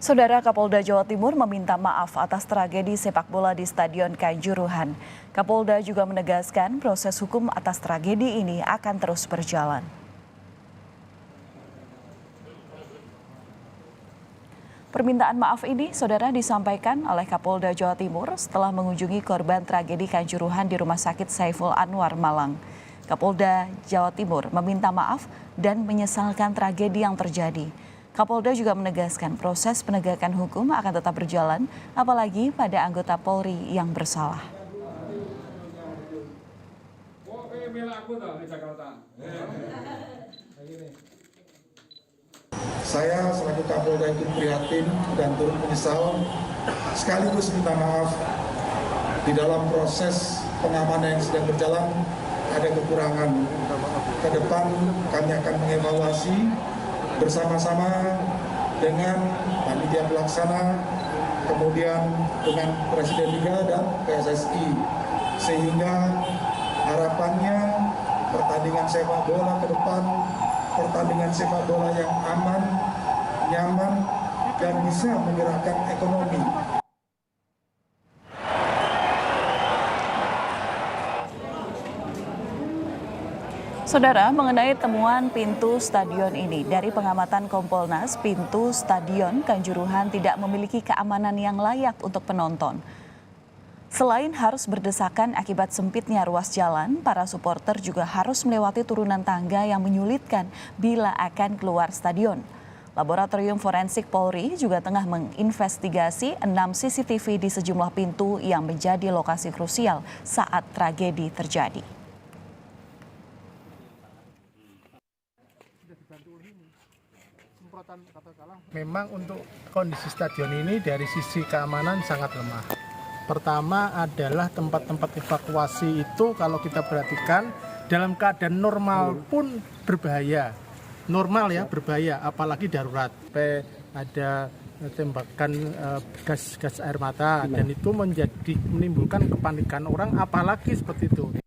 Saudara Kapolda Jawa Timur meminta maaf atas tragedi sepak bola di Stadion Kanjuruhan. Kapolda juga menegaskan proses hukum atas tragedi ini akan terus berjalan. Permintaan maaf ini, saudara, disampaikan oleh Kapolda Jawa Timur setelah mengunjungi korban tragedi Kanjuruhan di Rumah Sakit Saiful Anwar, Malang. Kapolda Jawa Timur meminta maaf dan menyesalkan tragedi yang terjadi. Kapolda juga menegaskan proses penegakan hukum akan tetap berjalan, apalagi pada anggota Polri yang bersalah. Saya selaku Kapolda ikut prihatin dan turut menyesal, sekaligus minta maaf di dalam proses pengamanan yang sedang berjalan ada kekurangan. Ke depan kami akan mengevaluasi bersama-sama dengan panitia pelaksana, kemudian dengan Presiden Liga dan PSSI, sehingga harapannya pertandingan sepak bola ke depan, pertandingan sepak bola yang aman, nyaman, dan bisa menggerakkan ekonomi. Saudara, mengenai temuan pintu stadion ini, dari pengamatan Kompolnas, pintu stadion Kanjuruhan tidak memiliki keamanan yang layak untuk penonton. Selain harus berdesakan akibat sempitnya ruas jalan, para supporter juga harus melewati turunan tangga yang menyulitkan bila akan keluar stadion. Laboratorium Forensik Polri juga tengah menginvestigasi 6 CCTV di sejumlah pintu yang menjadi lokasi krusial saat tragedi terjadi. Memang untuk kondisi stadion ini dari sisi keamanan sangat lemah. Pertama adalah tempat-tempat evakuasi itu kalau kita perhatikan dalam keadaan normal pun berbahaya. Normal ya berbahaya, apalagi darurat. Ada tembakan gas air mata dan itu menimbulkan kepanikan orang, apalagi seperti itu.